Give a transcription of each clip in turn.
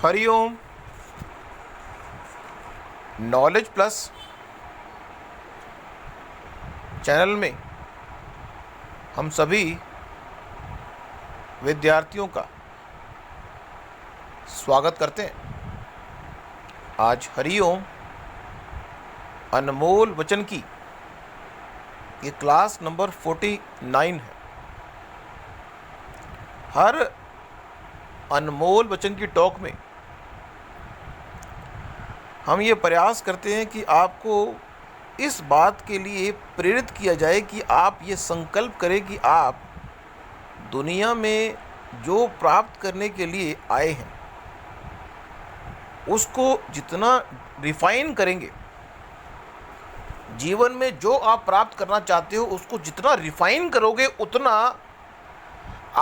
Hariom. Knowledge plus channel में हम सभी विद्यार्थियों का स्वागत करते हैं। आज हरिओम अनमोल वचन की ये क्लास नंबर 49 है। हर अनमोल वचन की टॉक में हम ये प्रयास करते हैं कि आपको इस बात के लिए प्रेरित किया जाए कि आप ये संकल्प करें कि आप दुनिया में जो प्राप्त करने के लिए आए हैं उसको जितना रिफाइन करेंगे, जीवन में जो आप प्राप्त करना चाहते हो उसको जितना रिफाइन करोगे उतना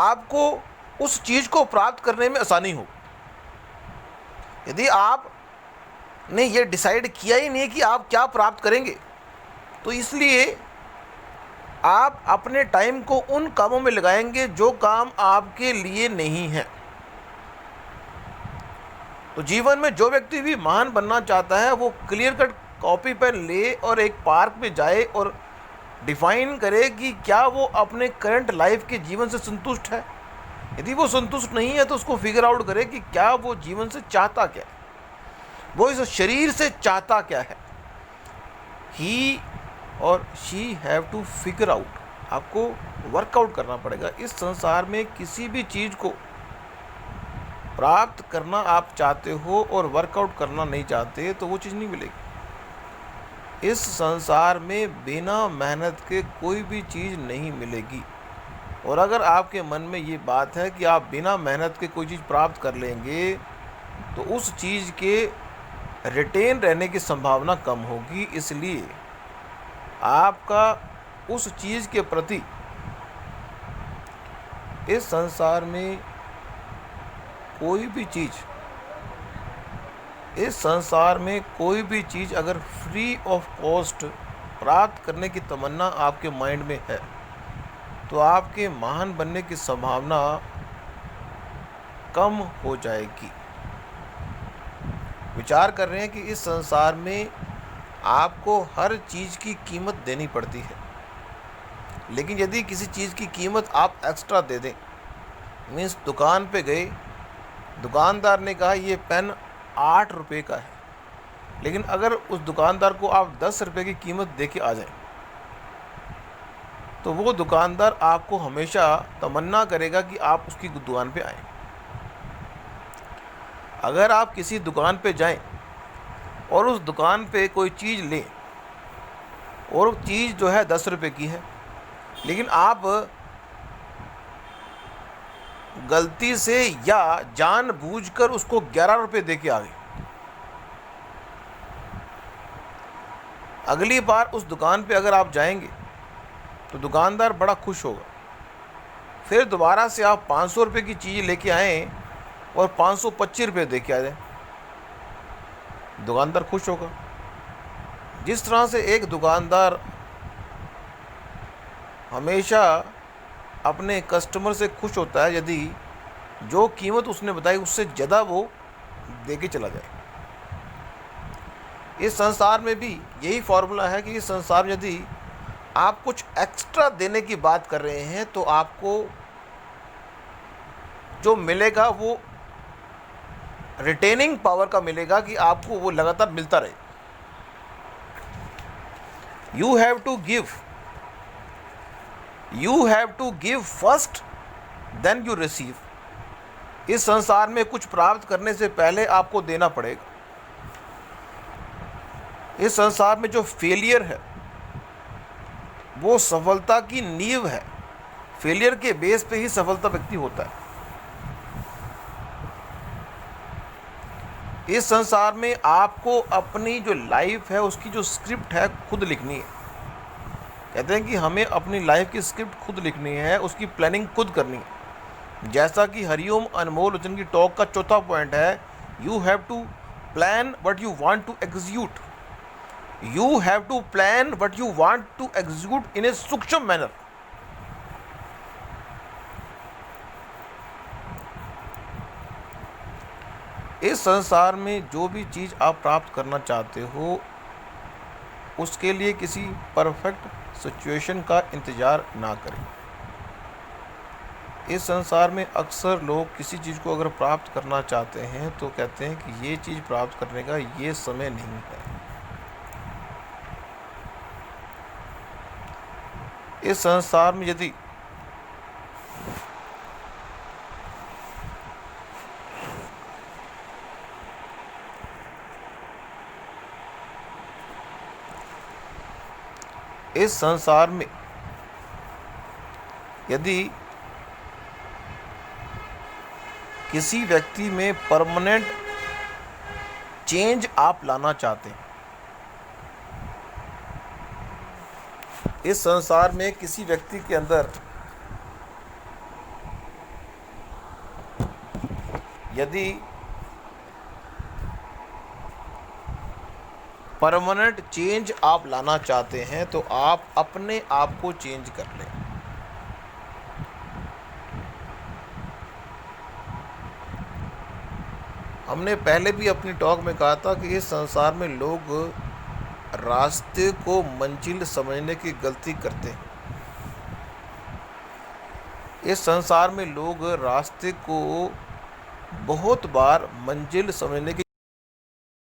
आपको उस चीज़ को प्राप्त करने में आसानी हो। यदि आपने ये डिसाइड किया ही नहीं कि आप क्या प्राप्त करेंगे, तो इसलिए आप अपने टाइम को उन कामों में लगाएंगे जो काम आपके लिए नहीं है। तो जीवन में जो व्यक्ति भी महान बनना चाहता है वो क्लियर कट कॉपी पेन ले और एक पार्क में जाए और डिफाइन करे कि क्या वो अपने करंट लाइफ के जीवन से संतुष्ट है। यदि वो संतुष्ट नहीं है तो उसको फिगर आउट करे कि क्या वो जीवन से चाहता क्या है, वो इस शरीर से चाहता क्या है। ही और she have to figure out. आपको वर्कआउट करना पड़ेगा। इस संसार में किसी भी चीज़ को प्राप्त करना आप चाहते हो और वर्कआउट करना नहीं चाहते तो वो चीज़ नहीं मिलेगी। इस संसार में बिना मेहनत के कोई भी चीज़ नहीं मिलेगी। और अगर आपके मन में ये बात है कि आप बिना मेहनत के कोई चीज़ प्राप्त कर लेंगे तो उस चीज़ के रिटेन रहने की संभावना कम होगी। इसलिए आपका उस चीज़ के प्रति इस संसार में कोई भी चीज़ अगर फ्री ऑफ कॉस्ट प्राप्त करने की तमन्ना आपके माइंड में है तो आपके महान बनने की संभावना कम हो जाएगी। विचार कर रहे हैं कि इस संसार में आपको हर चीज़ की कीमत देनी पड़ती है, लेकिन यदि किसी चीज़ की कीमत आप एक्स्ट्रा दे दें, मीन्स दुकान पे गए, दुकानदार ने कहा ये पेन 8 रुपये का है, लेकिन अगर उस दुकानदार को आप 10 रुपये की कीमत दे के आ जाएं तो वो दुकानदार आपको हमेशा तमन्ना करेगा कि आप उसकी दुकान पे आएं। अगर आप किसी दुकान पे जाएं और उस दुकान पे कोई चीज़ लें और वो चीज़ जो है 10 रुपये की है, लेकिन आप गलती से या जानबूझकर उसको 11 रुपये दे के आ गए, अगली बार उस दुकान पे अगर आप जाएंगे तो दुकानदार बड़ा खुश होगा। फिर दोबारा से आप 500 रुपये की चीज़ लेके आएँ और 525 रुपये दे के आ जाएँ, दुकानदार खुश होगा। जिस तरह से एक दुकानदार हमेशा अपने कस्टमर से खुश होता है यदि जो कीमत उसने बताई उससे ज़्यादा वो दे के चला जाए। इस संसार में भी यही फॉर्मूला है कि इस संसार में यदि आप कुछ एक्स्ट्रा देने की बात कर रहे हैं तो आपको जो मिलेगा वो रिटेनिंग पावर का मिलेगा कि आपको वो लगातार मिलता रहे। You have to give first then you receive. इस संसार में कुछ प्राप्त करने से पहले आपको देना पड़ेगा। इस संसार में जो फेलियर है वो सफलता की नींव है। फेलियर के बेस पे ही सफलता व्यक्ति होता है। इस संसार में आपको अपनी जो लाइफ है उसकी जो स्क्रिप्ट है खुद लिखनी है। कहते हैं कि हमें अपनी लाइफ की स्क्रिप्ट खुद लिखनी है, उसकी प्लानिंग खुद करनी है। जैसा कि हरिओम अनमोल वचन की टॉक का चौथा पॉइंट है, you have to plan what you want to execute. You have to plan what you want to execute in a सूक्ष्म manner. इस संसार में जो भी चीज़ आप प्राप्त करना चाहते हो, उसके लिए किसी परफेक्ट सिचुएशन का इंतज़ार ना करें। इस संसार में अक्सर लोग किसी चीज़ को अगर प्राप्त करना चाहते हैं तो कहते हैं कि ये चीज़ प्राप्त करने का ये समय नहीं है। इस संसार में यदि इस संसार में यदि किसी व्यक्ति में परमानेंट चेंज आप लाना चाहते हैं, इस संसार में किसी व्यक्ति के अंदर यदि परमानेंट चेंज आप लाना चाहते हैं तो आप अपने आप को चेंज कर लें। हमने पहले भी अपनी टॉक में कहा था कि इस संसार में लोग रास्ते को मंजिल समझने की गलती करते हैं। इस संसार में लोग रास्ते को बहुत बार मंजिल समझने की